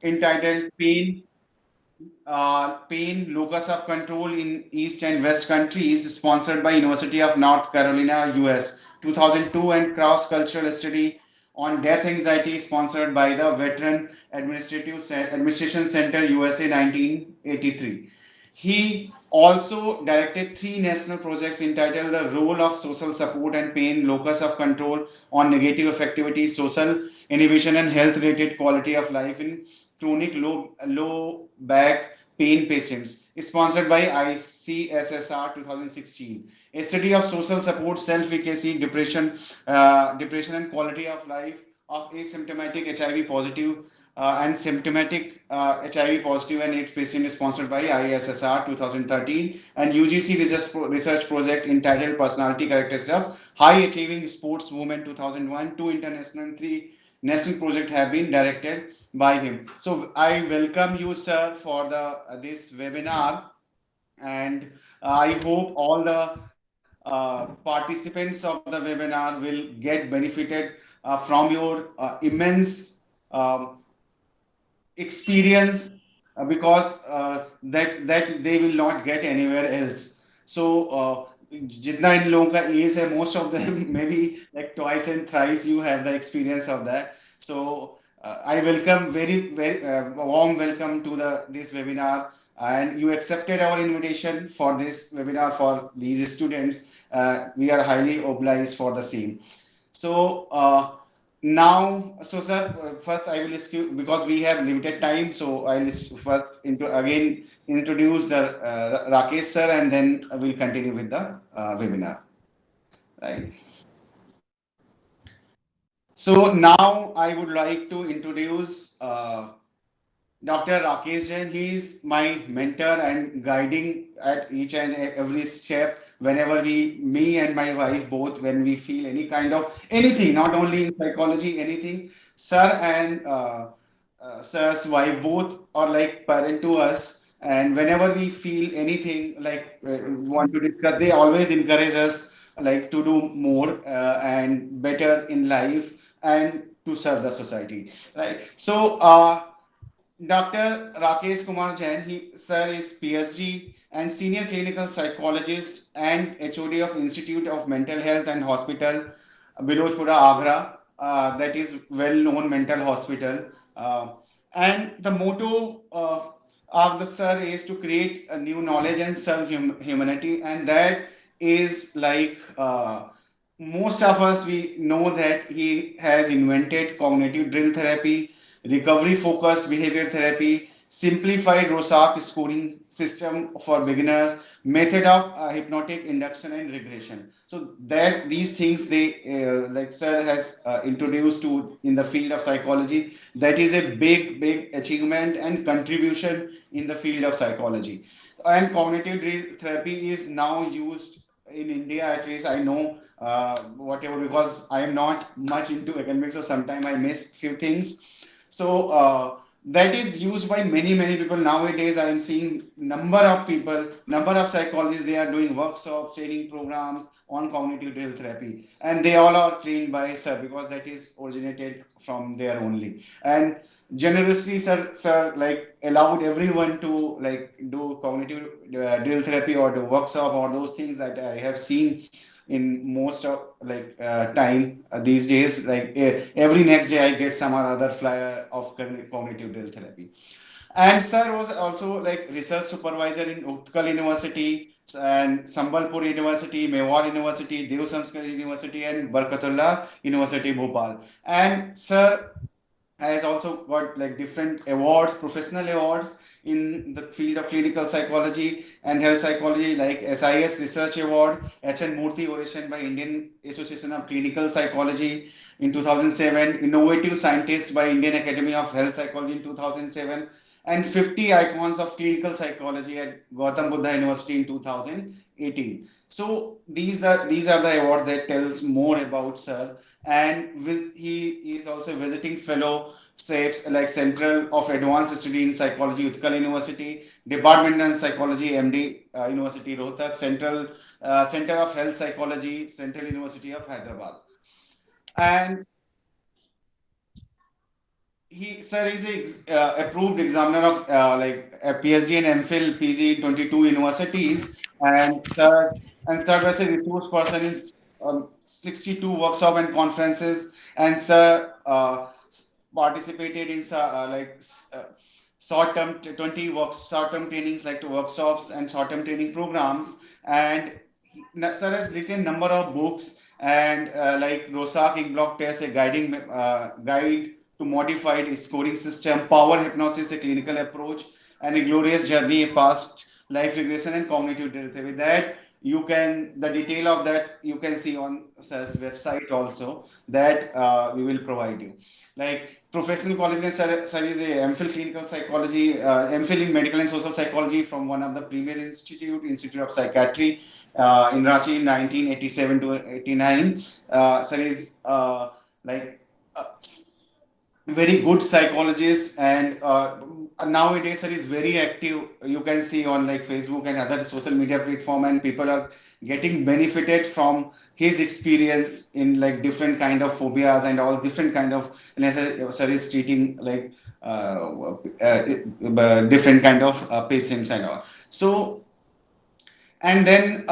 entitled Pain Locus of Control in East and West Countries, sponsored by University of North Carolina, US, 2002, and Cross Cultural Study on Death Anxiety, sponsored by the Veteran Administration Center, USA, 1983. He also directed three national projects entitled The Role of Social Support and Pain Locus of Control on Negative Affectivity, Social Inhibition, and Health Related Quality of Life in Chronic Low Back Pain Patients, sponsored by ICSSR 2016. A study of social support, self-efficacy, depression, and quality of life of asymptomatic HIV positive and symptomatic HIV positive and AIDS patient, sponsored by ISSR 2013, and UGC research project entitled Personality Characteristics of High Achieving Sports Women 2001. Two international and three national projects have been directed by him. So I welcome you, sir, for the this webinar, and I hope all the participants of the webinar will get benefited from your immense um, experience, because that they will not get anywhere else. So जितना इन लोगों का as है, most of them maybe like twice and thrice you have the experience of that. So I welcome very warm welcome to the this webinar, and you accepted our invitation for this webinar for these students. We are highly obliged for the same. So now, so sir, first I will ask you, because we have limited time. So I'll first again introduce the Rakesh sir, and then we'll continue with the webinar. Right. So now I would like to introduce Dr. Rakesh Jain. He is my mentor and guiding at each and every step. Whenever me and my wife both, when we feel any kind of anything, not only in psychology, anything, sir and sir's wife both are like parent to us. And whenever we feel anything like want to discuss, they always encourage us like to do more and better in life and to serve the society. Right. So. Dr. Rakesh Kumar Jain, sir is PhD and senior clinical psychologist and HOD of Institute of Mental Health and Hospital, Bilojpura, Agra. That is well-known mental hospital. And the motto of the sir is to create a new knowledge and serve humanity, and that is like. Most of us we know that he has invented cognitive drill therapy, recovery focused behavior therapy, simplified Rorschach scoring system for beginners, method of hypnotic induction and regression. So that these things they like sir has introduced to in the field of psychology. That is a big achievement and contribution in the field of psychology. And cognitive therapy is now used in India, at least I know whatever, because I am not much into academics, so sometimes I miss few things. So that is used by many people nowadays. I am seeing number of people, number of psychologists. They are doing workshops, training programs on cognitive drill therapy, and they all are trained by sir, because that is originated from there only. And generously, sir, like allowed everyone to like do cognitive drill therapy or do workshop or those things that I have seen in most of like time these days. Like every next day I get some or other flyer of cognitive drill therapy. And sir was also like research supervisor in Utkal University and Sambalpur University, Mewar University, Dev Sanskrit University, and Barkatullah University, Bhopal. And sir has also got like different awards, professional awards in the field of clinical psychology and health psychology, like SIS Research Award, HN Murthy Ovation by Indian Association of Clinical Psychology in 2007, Innovative Scientist by Indian Academy of Health Psychology in 2007, and 50 Icons of Clinical Psychology at Gautam Buddha University in 2018. So these are the awards that tells more about sir. And he is also visiting fellow SAPS, like Central of Advanced Study in Psychology, Utkal University, Department of Psychology, MD University, Rohtak, Center of Health Psychology, Central University of Hyderabad. And Sir, is a approved examiner of like a PhD and MPhil, PG 22 universities, and served as a resource person in 62 workshop and conferences, and sir participated in short-term 20 short-term trainings like to workshops and short-term training programs, and sir has written number of books and like Rorschach block test, a guide to modified scoring system, power hypnosis, a clinical approach, and a glorious journey, a past life regression and cognitive therapy. That you can, the detail of that you can see on sir's website also, that we will provide you. Like professional qualification, sir is a MPhil clinical psychology, MPhil in medical and social psychology from one of the premier Institute of Psychiatry in Ranchi in 1987 to 89. Sir is like very good psychologist, and nowadays sir is very active. You can see on like Facebook and other social media platform, and people are getting benefited from his experience in like different kind of phobias and all different kind of, and sir is treating like different kind of patients and all. So and then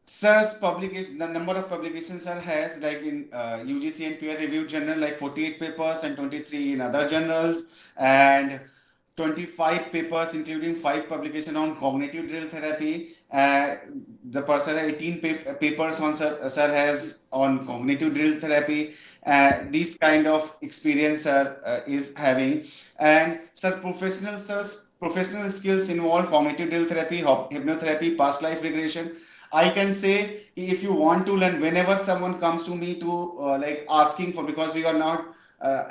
sir's publication, the number of publications sir has like in UGC and peer-reviewed journal like 48 papers and 23 in other journals, and 25 papers including 5 publication on cognitive drill therapy. The person 18 papers on sir has on cognitive drill therapy. This kind of experience sir is having, and sir's professional skills involve cognitive drill therapy, hypnotherapy, past life regression. I can say if you want to learn, whenever someone comes to me to like asking for, because we are not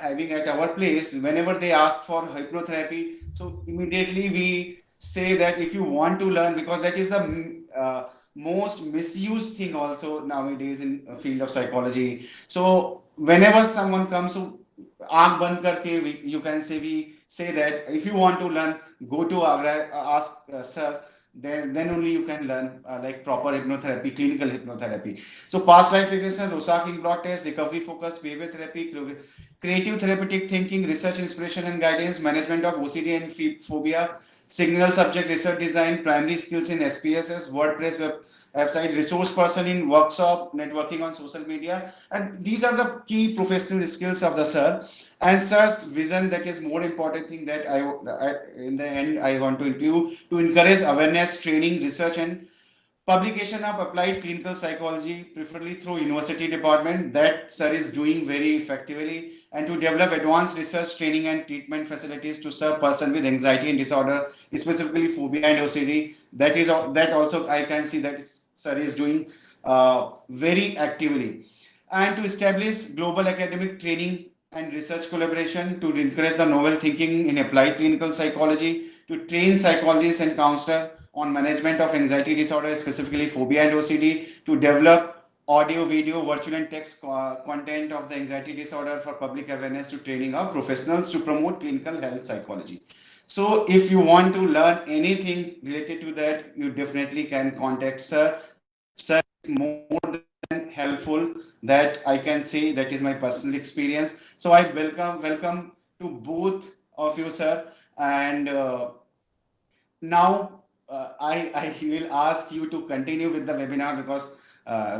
having at our place, whenever they ask for hypnotherapy, so immediately we say that if you want to learn, because that is the most misused thing also nowadays in field of psychology. So whenever someone comes to आंख बंद करके, you can say, we say that if you want to learn, go to Agra, ask sir, then only you can learn like proper hypnotherapy, clinical hypnotherapy. So past life regression, Rorschach block test, recovery focus, behavior therapy, creative therapeutic thinking, research inspiration and guidance, management of OCD and phobia, signal subject research design, primary skills in SPSS, WordPress website, resource person in workshop, networking on social media, and these are the key professional skills of the sir. And sir's vision, that is more important thing that in the end I want to do, to encourage awareness, training, research, and publication of applied clinical psychology, preferably through university department. That sir is doing very effectively, and to develop advanced research, training, and treatment facilities to serve person with anxiety and disorder, specifically phobia and OCD. That also I can see that sir is doing very actively, and to establish global academic training and research collaboration to encourage the novel thinking in applied clinical psychology, to train psychologists and counselors on management of anxiety disorder, specifically phobia and OCD, to develop audio, video, virtual and text content of the anxiety disorder for public awareness, to training of professionals to promote clinical health psychology. So if you want to learn anything related to that, you definitely can contact sir. Sir is more than helpful. That I can say, that is my personal experience. So I welcome to both of you, sir. And now I will ask you to continue with the webinar, because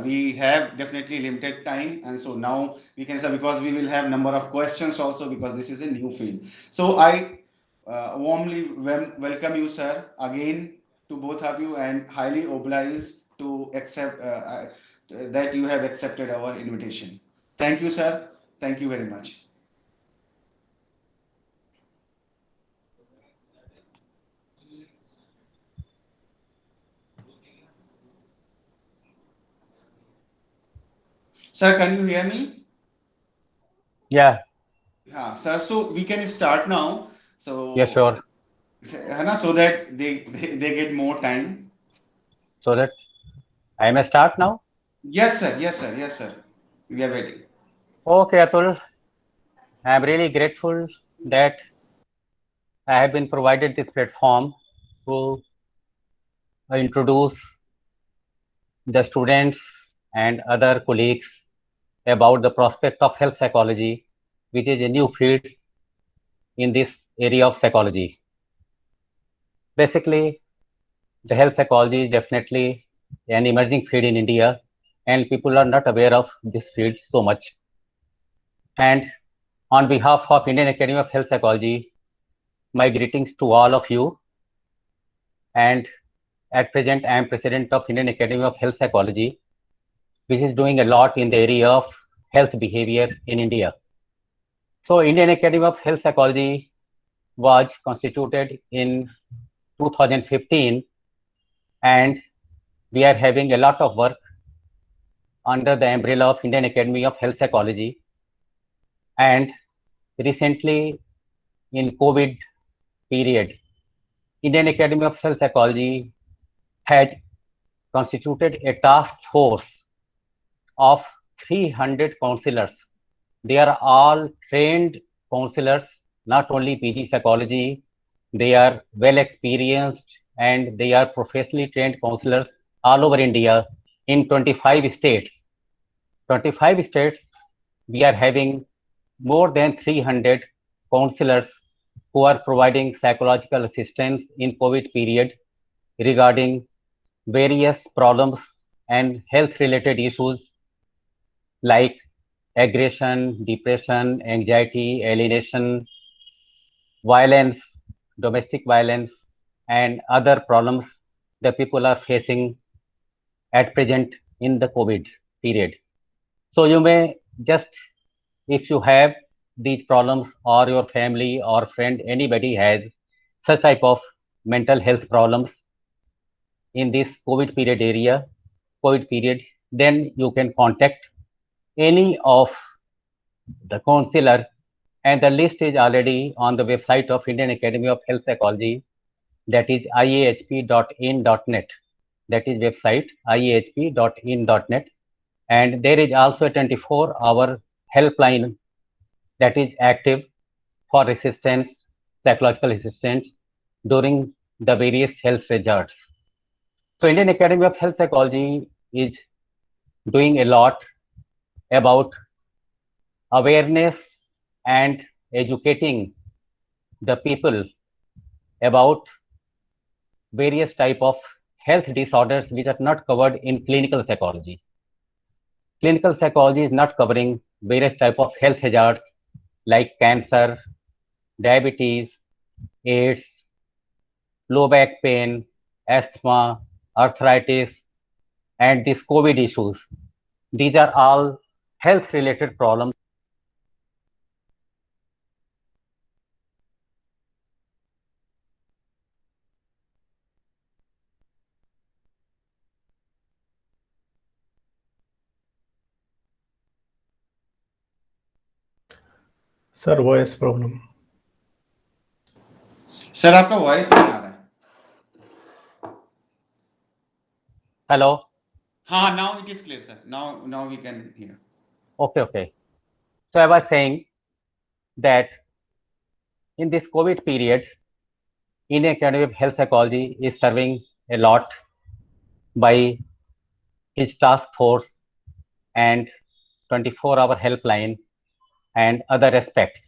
we have definitely limited time, and so now we can say, because we will have number of questions also, because this is a new field. So I warmly welcome you, sir, again, to both of you, and highly obliged to accept that you have accepted our invitation. Thank you, sir. Thank you very much. Sir, can you hear me? Yeah. Yeah, sir. So we can start now. So Yeah, sure. so that they get more time. So that I may start now. Yes, sir. Yes, sir. Yes, sir. We are waiting. Okay, Atul. I am really grateful that I have been provided this platform to introduce the students and other colleagues about the prospect of health psychology, which is a new field in this area of psychology. Basically, the health psychology is definitely an emerging field in India, and people are not aware of this field so much. And on behalf of Indian Academy of Health Psychology, my greetings to all of you. And at present, I am president of Indian Academy of Health Psychology, which is doing a lot in the area of health behavior in India. So Indian Academy of Health Psychology was constituted in 2015, and we are having a lot of work under the umbrella of Indian Academy of Health Psychology. And recently in COVID period, Indian Academy of Health Psychology has constituted a task force of 300 counselors. They are all trained counselors, not only PG psychology, they are well experienced and they are professionally trained counselors all over India in 25 states. 25 states, we are having more than 300 counselors who are providing psychological assistance in COVID period regarding various problems and health related issues like aggression, depression, anxiety, alienation, violence, domestic violence, and other problems that people are facing at present in the COVID period. So you may just, if you have these problems or your family or friend, anybody has such type of mental health problems in this COVID period, then you can contact any of the counselor, and the list is already on the website of Indian Academy of Health Psychology, that is iahp.in.net. That is website iahp.in.net, and there is also a 24-hour helpline that is active for assistance, psychological assistance during the various health hazards. So Indian Academy of Health Psychology is doing a lot about awareness and educating the people about various type of health disorders which are not covered in clinical psychology. Clinical psychology is not covering various type of health hazards like cancer, diabetes, AIDS, low back pain, asthma, arthritis, and these COVID issues. These are all health related problems. Sir voice problem sir आपका voice नहीं आ रहा है. Hello. हाँ, now it is clear, sir. Now we can hear. Okay. So I was saying that in this COVID period, Indian Academy of Health Psychology is serving a lot by his task force and 24-hour helpline and other aspects.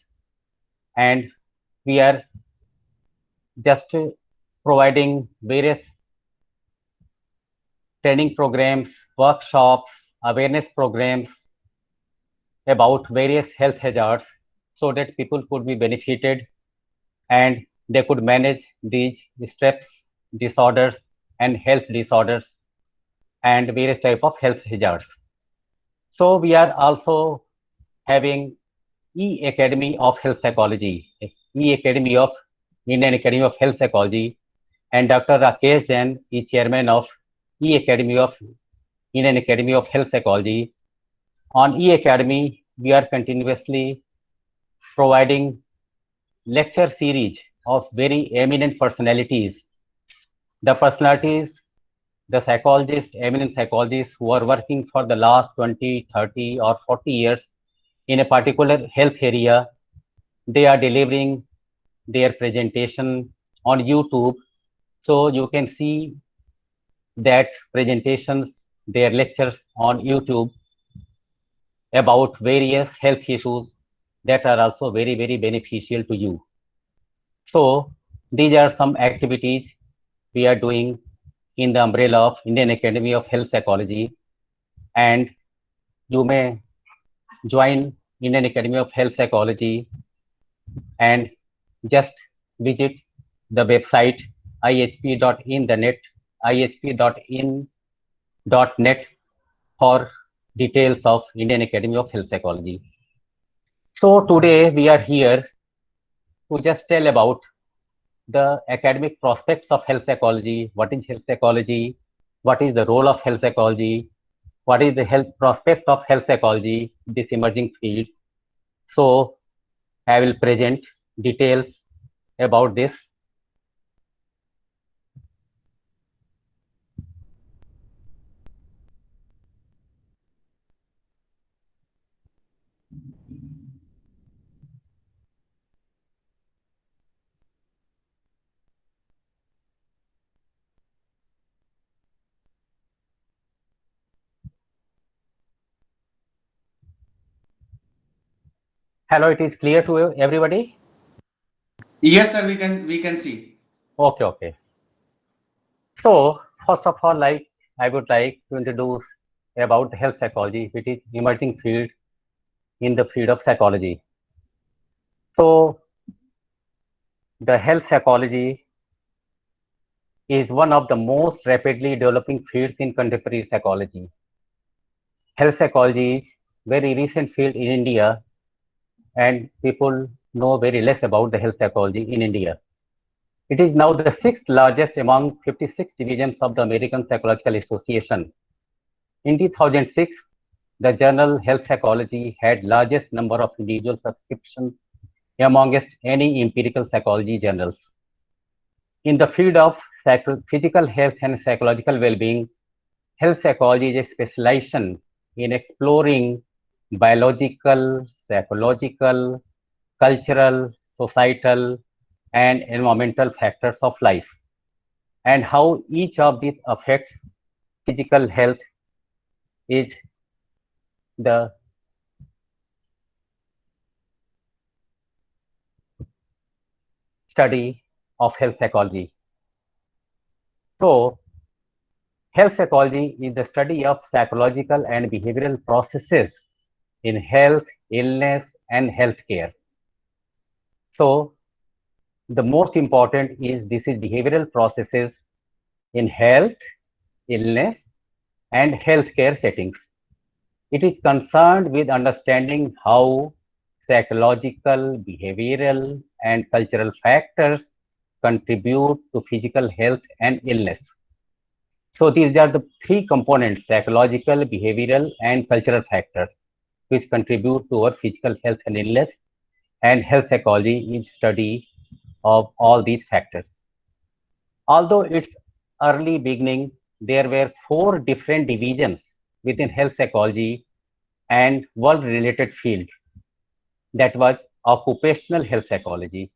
And we are just providing various training programs, workshops, awareness programs about various health hazards so that people could be benefited and they could manage these stress disorders and health disorders and various type of health hazards. So we are also having E-Academy of Health Psychology, E-Academy of Indian Academy of Health Psychology, and Dr. Rakesh Jain is chairman of E-Academy of Indian Academy of Health Psychology. On E-Academy, we are continuously providing lecture series of very eminent personalities. The personalities, the psychologists, eminent psychologists who are working for the last 20, 30 or 40 years in a particular health area, they are delivering their presentation on YouTube. So you can see that presentations, their lectures on YouTube. about various health issues that are also very, very beneficial to you. So these are some activities we are doing in the umbrella of Indian Academy of Health Psychology, and you may join Indian Academy of Health Psychology and just visit the website ihp.in.net, ihp.in.net for details of Indian Academy of Health Psychology. So today we are here to just tell about the academic prospects of health psychology. What is health psychology? What is the role of health psychology? What is the health prospect of health psychology, this emerging field? So I will present details about this. Hello, it is clear to everybody? Yes, sir, we can see. Okay. So first of all, I would like to introduce about health psychology, which is emerging field in the field of psychology. So the health psychology is one of the most rapidly developing fields in contemporary psychology. Health psychology is very recent field in India, and people know very less about the health psychology in India. It is now the sixth largest among 56 divisions of the American Psychological Association. In 2006, the journal Health Psychology had largest number of individual subscriptions amongst any empirical psychology journals. In the field of physical health and psychological well-being, health psychology is a specialization in exploring biological, psychological, cultural, societal, and environmental factors of life, and how each of these affects physical health is the study of health psychology. So, health psychology is the study of psychological and behavioral processes in health, illness, and healthcare. So, the most important is this is behavioral processes in health, illness, and healthcare settings. It is concerned with understanding how psychological, behavioral, and cultural factors contribute to physical health and illness. So these are the three components: psychological, behavioral, and cultural factors, which contribute to our physical health and illness. And health psychology is study of all these factors. Although its early beginning, there were 4 different divisions within health psychology and world-related field. That was occupational health psychology.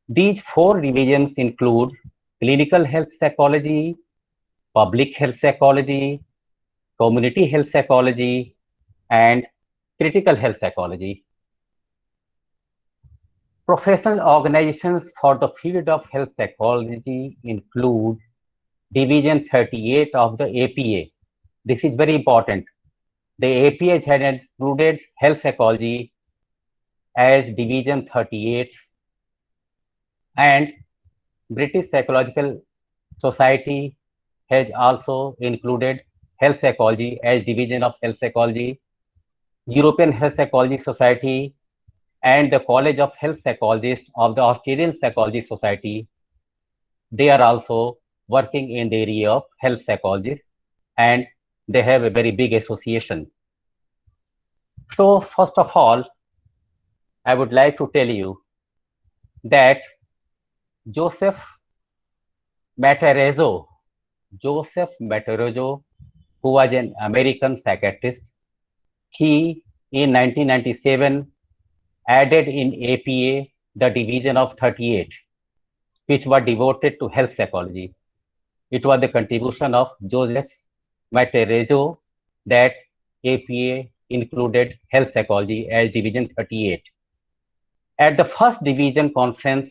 These 4 divisions include clinical health psychology, public health psychology, community health psychology, and critical health psychology. Professional organizations for the field of health psychology include Division 38 of the APA. This is very important. The APA has included health psychology as Division 38, and British Psychological Society has also included health psychology as division of health psychology. European Health Psychology Society and the College of Health Psychologists of the Australian Psychology Society, they are also working in the area of health psychology, and they have a very big association. So first of all, I would like to tell you that Joseph Matarazzo, who was an American psychiatrist, he in 1997 added in APA the division of 38, which was devoted to health psychology. It was the contribution of Joseph Matarazzo that APA included health psychology as Division 38. At the first division conference,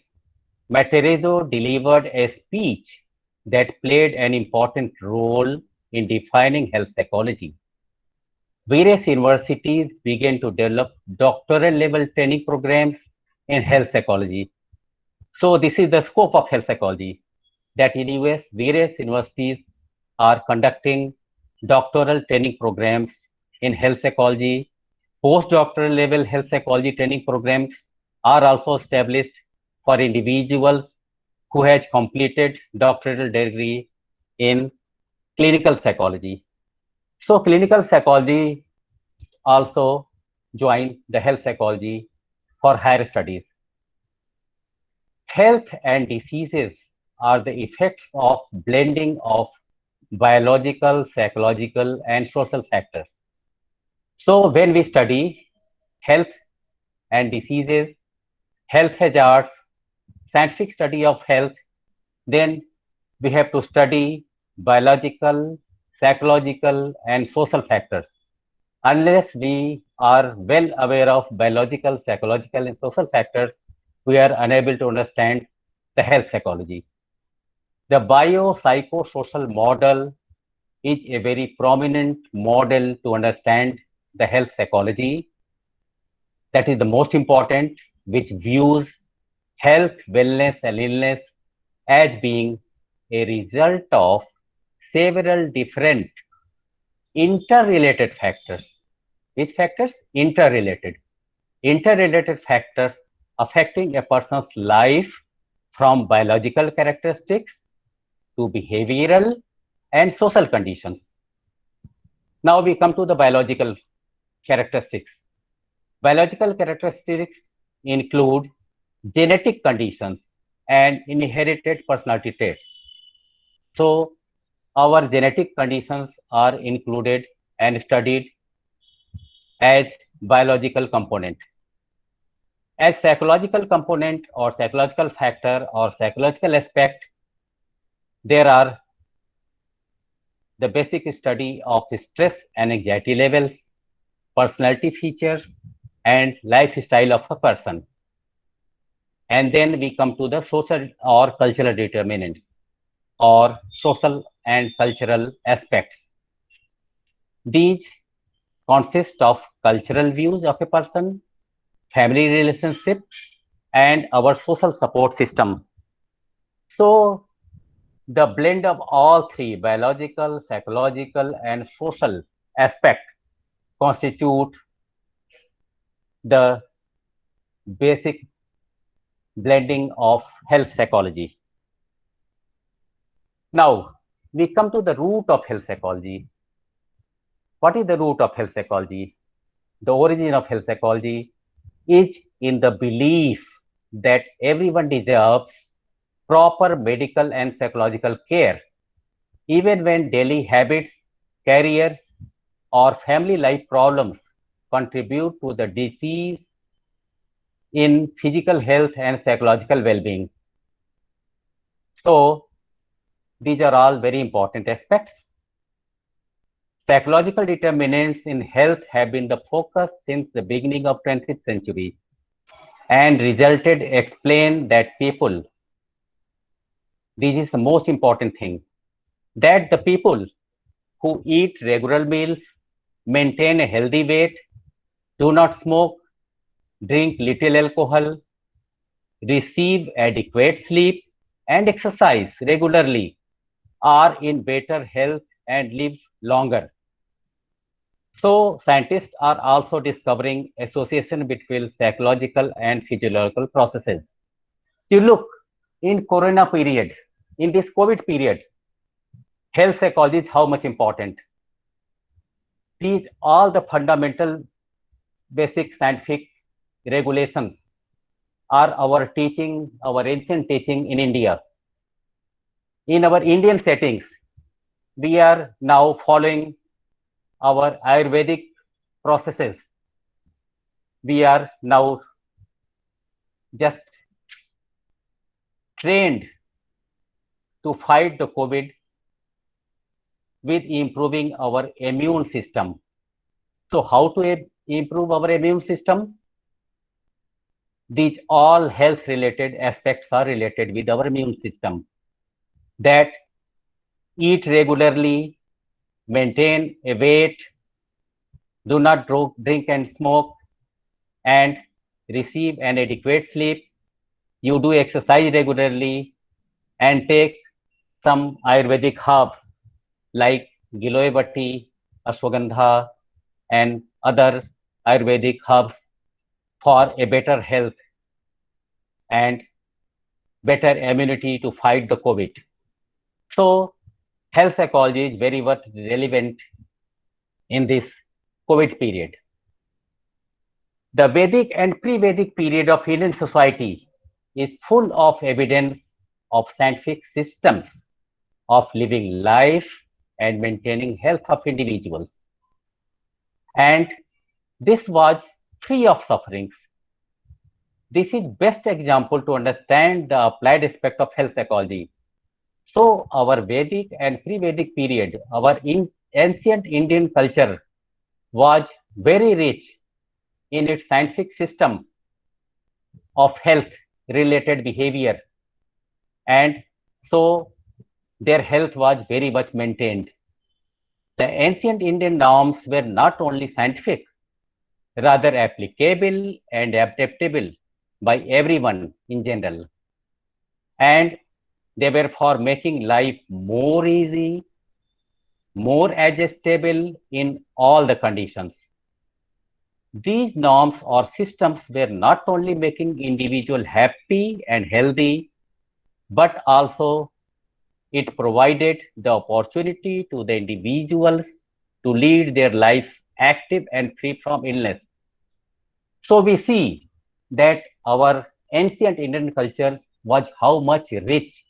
Materazzo delivered a speech that played an important role in defining health psychology. Various universities began to develop doctoral level training programs in health psychology. So this is the scope of health psychology, that in US, various universities are conducting doctoral training programs in health psychology. Postdoctoral level health psychology training programs are also established for individuals who has completed doctoral degree in clinical psychology. So clinical psychology also join the health psychology for higher studies. Health and diseases are the effects of blending of biological, psychological, and social factors. So when we study health and diseases, health hazards, scientific study of health, then we have to study biological, psychological, and social factors. Unless we are well aware of biological, psychological, and social factors, we are unable to understand the health psychology. The biopsychosocial model is a very prominent model to understand the health psychology. That is the most important, which views health, wellness, and illness as being a result of several different interrelated factors. Which factors? Interrelated. Interrelated factors affecting a person's life, from biological characteristics to behavioral and social conditions. Now we come to the biological characteristics. Biological characteristics include genetic conditions and inherited personality traits. So our genetic conditions are included and studied as biological component. As psychological component or psychological factor or psychological aspect, there are the basic study of stress and anxiety levels, personality features, and lifestyle of a person. And then we come to the social or cultural determinants or social and cultural aspects. These consist of cultural views of a person, family relationship, and our social support system. So the blend of all three, biological, psychological, and social aspect, constitute the basic blending of health psychology. Now, we come to the root of health psychology. What is the root of health psychology? The origin of health psychology is in the belief that everyone deserves proper medical and psychological care, even when daily habits, careers, or family life problems contribute to the disease in physical health and psychological well-being. So these are all very important aspects. Psychological determinants in health have been the focus since the beginning of 20th century and resulted explain that people, this is the most important thing, that the people who eat regular meals, maintain a healthy weight, do not smoke, drink little alcohol, receive adequate sleep, and exercise regularly are in better health and live longer. So scientists are also discovering association between psychological and physiological processes. You look, in Corona period, in this COVID period, health psychology is how much important. These all the fundamental basic scientific regulations are our teaching, our ancient teaching in India. In our Indian settings, we are now following our Ayurvedic processes. We are now just trained to fight the COVID with improving our immune system. So how to improve our immune system? These all health related aspects are related with our immune system. That eat regularly, maintain a weight, do not drink and smoke, and receive an adequate sleep. You do exercise regularly and take some Ayurvedic herbs like Giloy Ashwagandha, and other Ayurvedic herbs for a better health and better immunity to fight the COVID. So, health psychology is very much relevant in this COVID period. The Vedic and pre-Vedic period of Indian society is full of evidence of scientific systems of living life and maintaining health of individuals. And this was free of sufferings. This is best example to understand the applied aspect of health psychology. So our Vedic and pre-Vedic period, our ancient Indian culture was very rich in its scientific system of health related behavior, and so their health was very much maintained. The ancient Indian norms were not only scientific, rather applicable and adaptable by everyone in general. And they were for making life more easy, more adjustable in all the conditions. These norms or systems were not only making individual happy and healthy, but also it provided the opportunity to the individuals to lead their life active and free from illness. So we see that our ancient Indian culture was how much rich,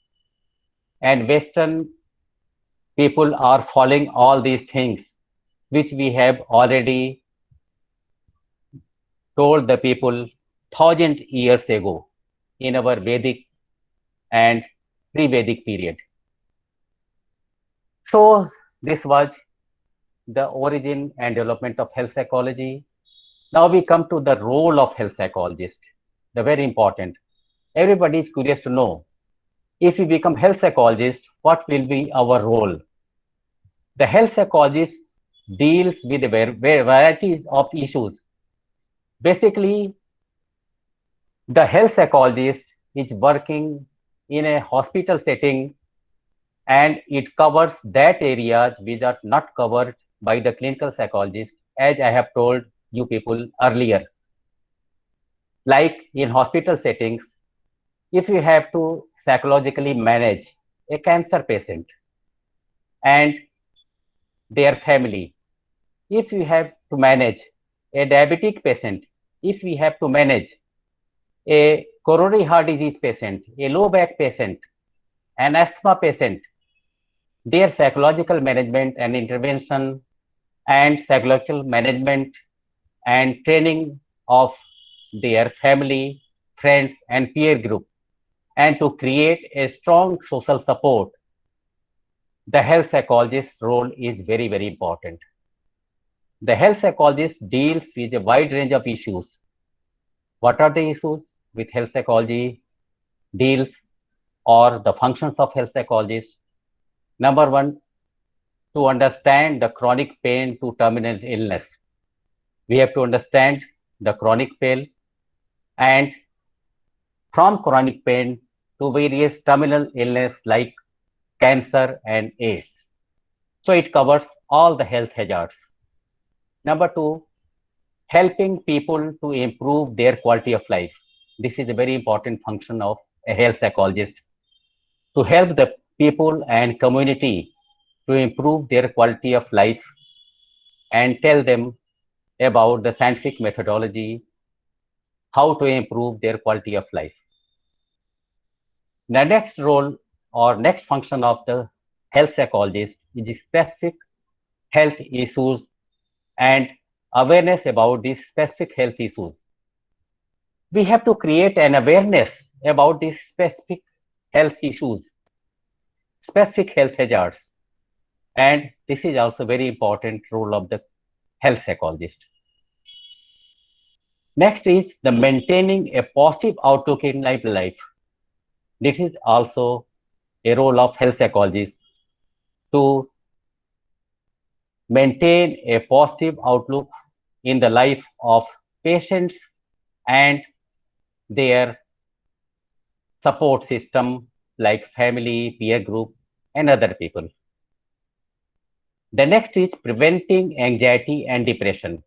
and Western people are following all these things, which we have already told the people 1,000 years ago in our Vedic and pre-Vedic period. So this was the origin and development of health psychology. Now we come to the role of health psychologist, the very important. Everybody is curious to know, if we become health psychologist, what will be our role? The health psychologist deals with varieties of issues. Basically, the health psychologist is working in a hospital setting, and it covers that areas which are not covered by the clinical psychologist, as I have told you people earlier. Like in hospital settings, if you have to psychologically manage a cancer patient and their family, if you have to manage a diabetic patient, if we have to manage a coronary heart disease patient, a low back patient, an asthma patient, their psychological management and intervention and psychological management and training of their family, friends, and peer group, and to create a strong social support, the health psychologist's role is very, very important. The health psychologist deals with a wide range of issues. What are the issues with health psychology deals, or the functions of health psychologist? Number one, to understand the chronic pain to terminal illness. We have to understand the chronic pain, and from chronic pain to various terminal illness like cancer and AIDS. So it covers all the health hazards. Number two, helping people to improve their quality of life. This is a very important function of a health psychologist, to help the people and community to improve their quality of life and tell them about the scientific methodology, how to improve their quality of life. The next role or next function of the health psychologist is specific health issues and awareness about these specific health issues. We have to create an awareness about these specific health issues, specific health hazards, and this is also very important role of the health psychologist. Next is the maintaining a positive outlook in life. This is also a role of health psychologists to maintain a positive outlook in the life of patients and their support system like family, peer group, and other people. The next is preventing anxiety and depression.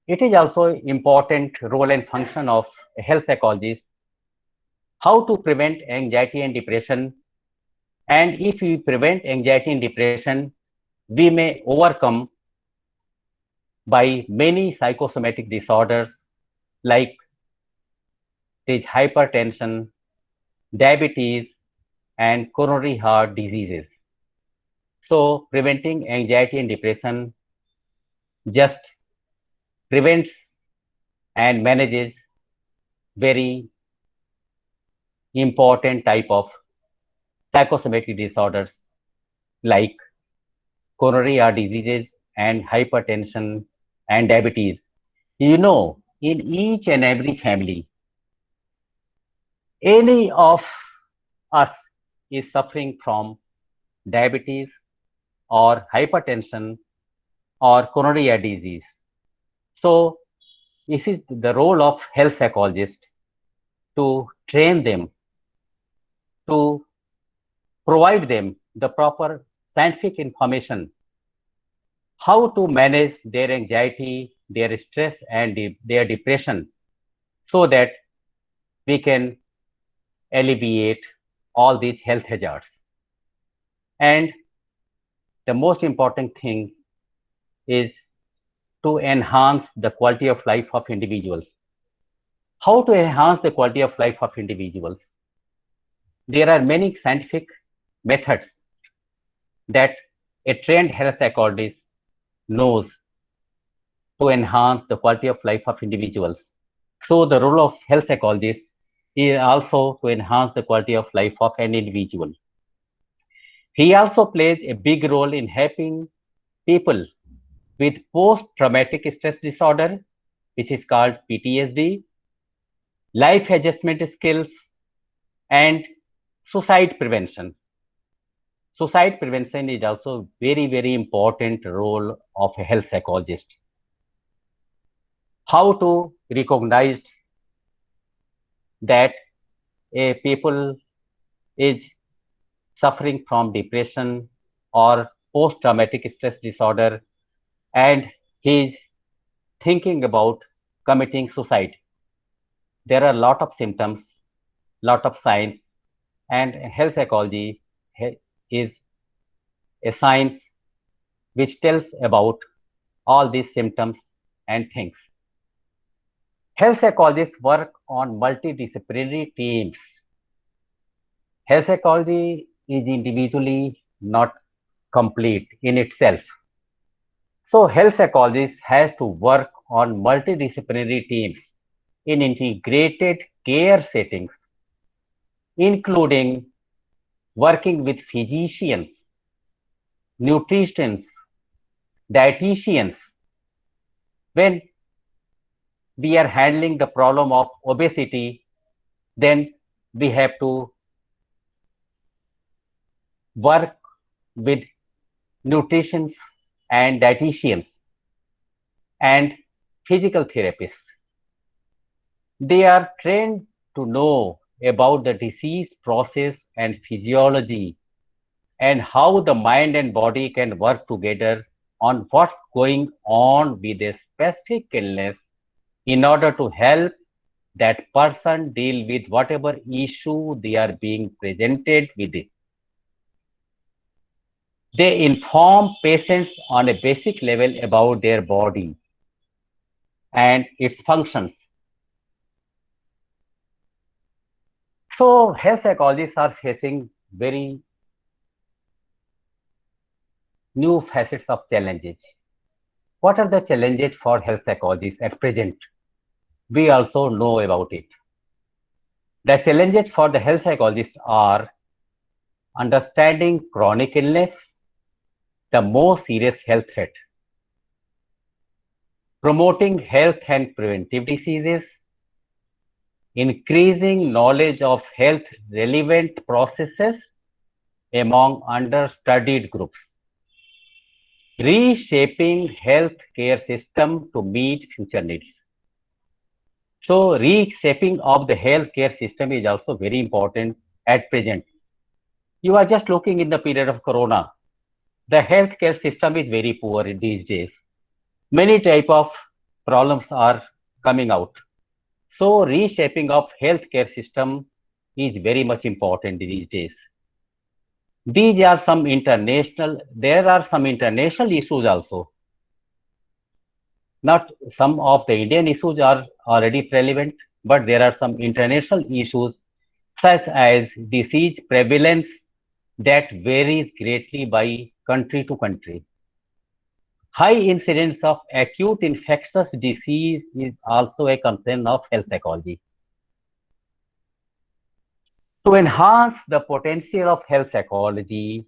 It is also important role and function of a health psychologist how to prevent anxiety and depression. And if we prevent anxiety and depression, we may overcome by many psychosomatic disorders like is hypertension, diabetes, and coronary heart diseases. So preventing anxiety and depression just prevents and manages very important type of psychosomatic disorders like coronary heart diseases and hypertension and diabetes. You know, in each and every family, any of us is suffering from diabetes or hypertension or coronary heart disease. So this is the role of health psychologist to train them, to provide them the proper scientific information, how to manage their anxiety, their stress, and their depression, so that we can alleviate all these health hazards. And the most important thing is to enhance the quality of life of individuals. How to enhance the quality of life of individuals? There are many scientific methods that a trained health psychologist knows to enhance the quality of life of individuals. So the role of health psychologist is also to enhance the quality of life of an individual. He also plays a big role in helping people with post-traumatic stress disorder, which is called PTSD, life adjustment skills, and suicide prevention. Suicide prevention is also very, very important role of a health psychologist. How to recognize that a people is suffering from depression or post-traumatic stress disorder and he is thinking about committing suicide. There are a lot of symptoms, lot of signs, and health psychology is a science which tells about all these symptoms and things. Health psychologists work on multidisciplinary teams. Health psychology is individually not complete in itself. So health psychologists has to work on multidisciplinary teams in integrated care settings, including working with physicians, nutritionists, dietitians. When we are handling the problem of obesity, then we have to work with nutritionists and dietitians and physical therapists. They are trained to know about the disease process and physiology and how the mind and body can work together on what's going on with a specific illness in order to help that person deal with whatever issue they are being presented with it. They inform patients on a basic level about their body and its functions. So health psychologists are facing very new facets of challenges. What are the challenges for health psychologists at present? We also know about it. The challenges for the health psychologists are understanding chronic illness, the most serious health threat. promoting health and preventive diseases, increasing knowledge of health relevant processes among understudied groups, reshaping healthcare system to meet future needs. So reshaping of the healthcare system is also very important at present. You are just looking in the period of Corona. The healthcare system is very poor in these days. Many type of problems are coming out. So reshaping of healthcare system is very much important these days. There are some international issues also. Not some of the Indian issues are already relevant, but there are some international issues such as disease prevalence that varies greatly by country to country. High incidence of acute infectious disease is also a concern of health psychology. To enhance the potential of health psychology,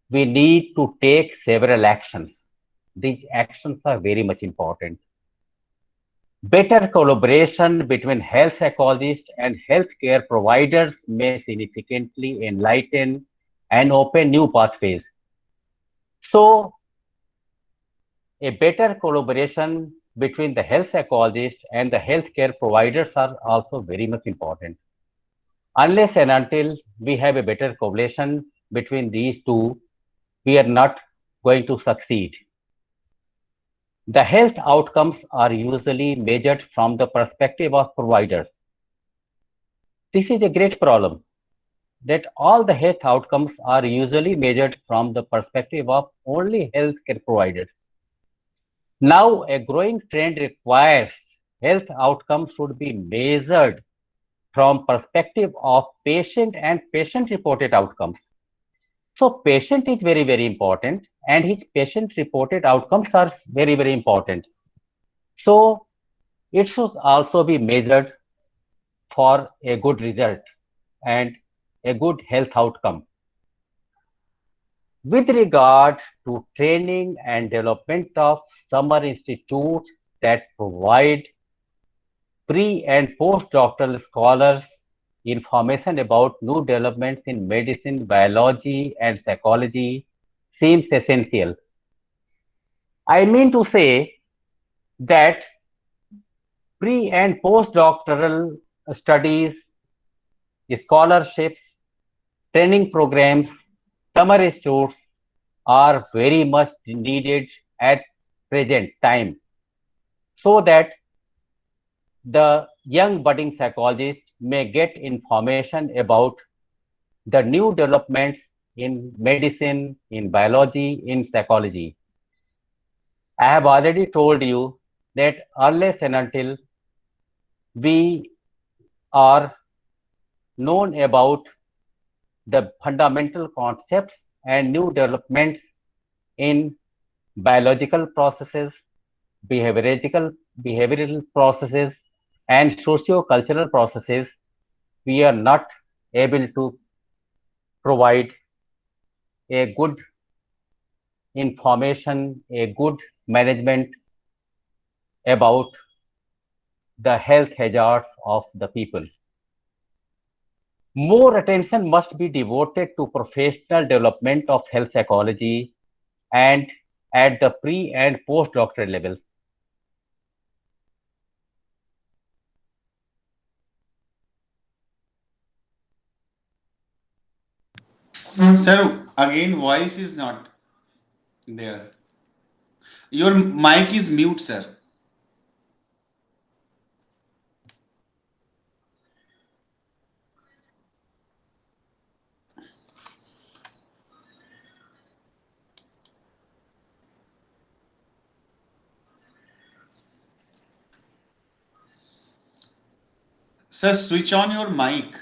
we need to take several actions. These actions are very much important. Better collaboration between health psychologists and healthcare providers may significantly enlighten and open new pathways. So, a better collaboration between the health psychologists and the healthcare providers are also very much important. Unless and until we have a better correlation between these two, we are not going to succeed. The health outcomes are usually measured from the perspective of providers. This is a great problem that all the health outcomes are usually measured from the perspective of only healthcare providers. Now, a growing trend requires health outcomes should be measured from perspective of patient and patient-reported outcomes. So patient is very, very important, and his patient-reported outcomes are very, very important. So it should also be measured for a good result and a good health outcome. With regard to training and development of summer institutes that provide pre and postdoctoral scholars information about new developments in medicine, biology, and psychology seems essential. I mean to say that pre and postdoctoral studies, scholarships, training programs, summer institutes are very much needed at present time so that the young budding psychologist may get information about the new developments in medicine, in biology, in psychology. I have already told you that unless and until we are known about the fundamental concepts and new developments in biological processes, behavioral processes, and socio-cultural processes, we are not able to provide a good information, a good management about the health hazards of the people. More attention must be devoted to professional development of health psychology and at the pre and postdoctoral levels. Sir, again, voice is not there. Your mic is mute, sir. Sir, switch on your mic.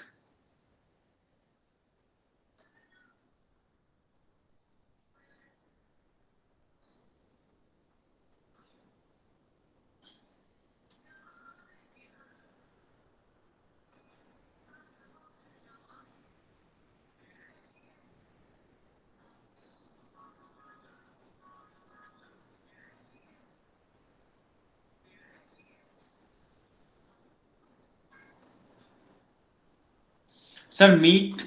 Sir Meet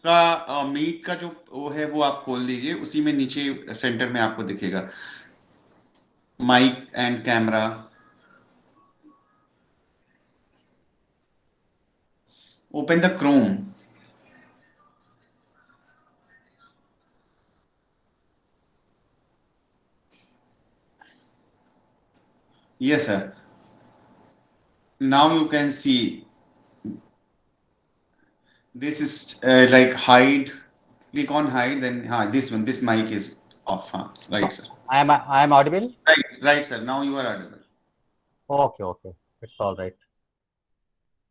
का जो वो है वो आप खोल दीजिए, उसी में नीचे सेंटर में आपको दिखेगा mic and camera. Open the Chrome. Yes, sir. Now you can see this is like hide. Click on hide, then this one, this mic is off. Right, sir. I am audible? Right, sir. Now you are audible. Okay, okay. It's all right.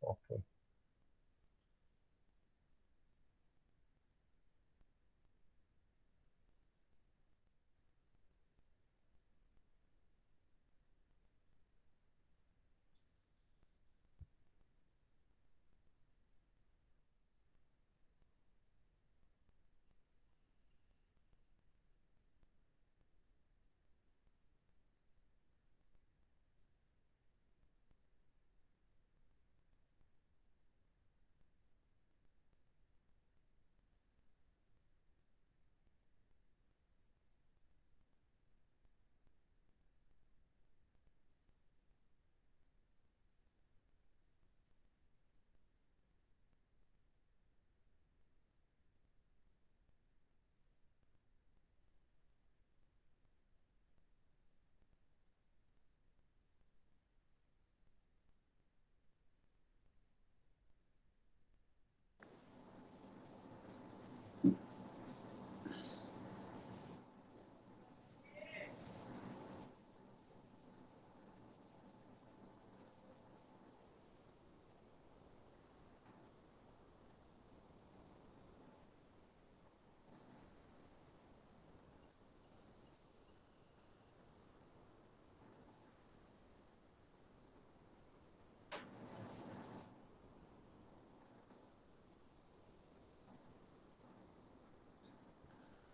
Okay.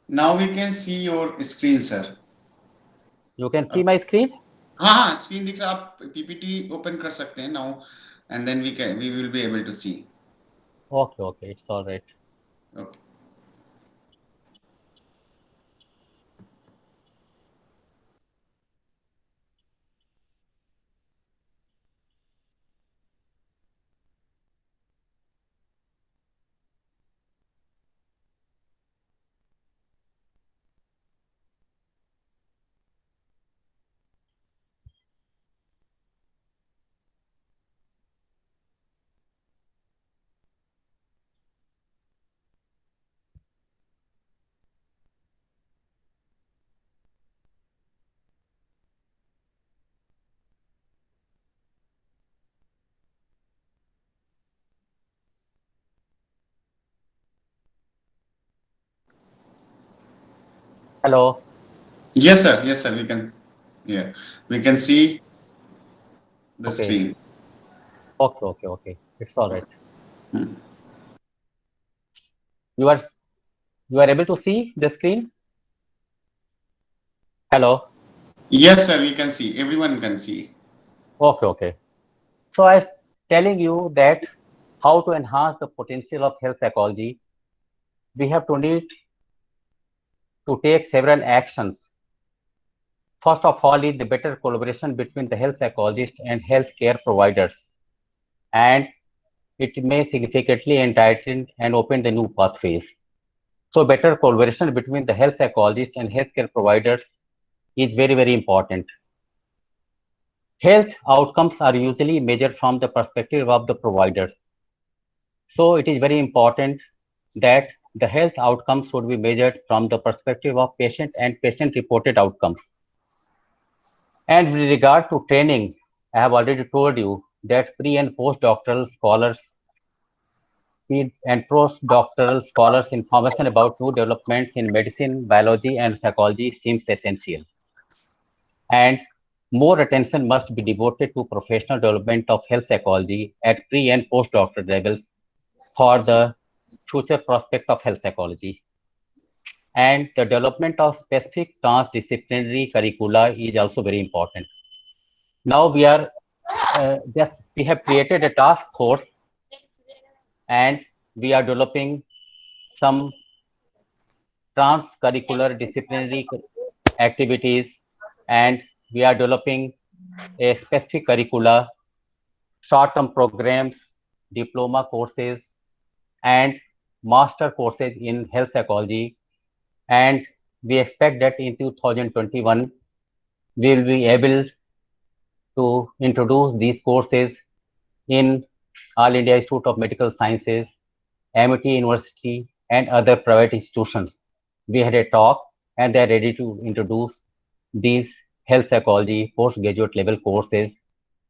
Now we can see your screen, sir. You can see my screen? हाँ, screen दिख रहा, आप PPT open कर सकते हैं now, and then we will be able to see. Okay, okay. It's all right. Okay. Hello. Yes, sir. Yes, sir. We can see the Okay. screen. Okay, okay, okay. It's all right. Hmm. You are able to see the screen? Hello. Yes, sir. We can see. Everyone can see. Okay, okay. So I was telling you that how to enhance the potential of health psychology, we have to need to take several actions. First of all is the better collaboration between the health psychologist and healthcare providers, and it may significantly entitle and open the new pathways. So better collaboration between the health psychologist and healthcare providers is very, very important. Health outcomes are usually measured from the perspective of the providers. So it is very important that the health outcomes should be measured from the perspective of patient and patient-reported outcomes. And with regard to training, I have already told you that pre and postdoctoral scholars and postdoctoral scholars information about new developments in medicine, biology, and psychology seems essential. And more attention must be devoted to professional development of health psychology at pre and postdoctoral levels for the future prospect of health psychology. And the development of specific transdisciplinary curricula is also very important. Now we are we have created a task force, and we are developing some trans-curricular disciplinary activities, and we are developing a specific curricula, short-term programs, diploma courses, and master courses in health psychology. And we expect that in 2021, we will be able to introduce these courses in All India Institute of Medical Sciences, Amity University, and other private institutions. We had a talk and they are ready to introduce these health psychology postgraduate level courses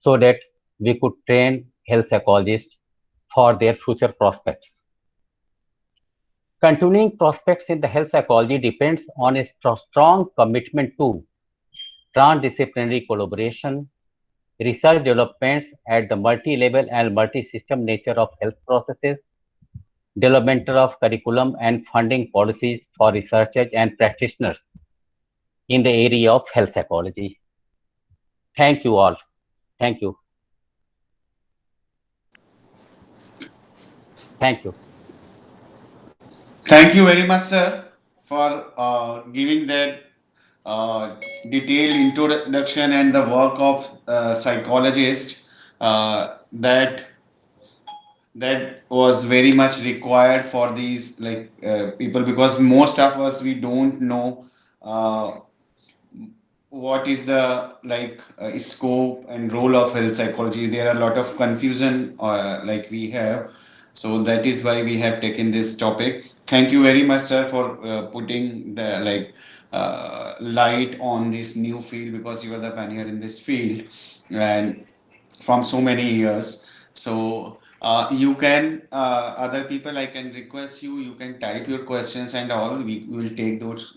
so that we could train health psychologists for their future prospects. Continuing prospects in the health psychology depends on a strong commitment to transdisciplinary collaboration, research developments at the multi-level and multi-system nature of health processes, development of curriculum and funding policies for researchers and practitioners in the area of health psychology. Thank you all. Thank you. Thank you. Thank you very much, sir, for giving that detailed introduction and the work of psychologist that was very much required for these people, because most of us we don't know uh, what is the scope and role of health psychology. There are a lot of confusion we have, so that is why we have taken this topic. Thank you very much, sir, for putting the light on this new field, because you are the pioneer in this field and from so many years. So you can other people, I can request you, you can type your questions and all, we will take those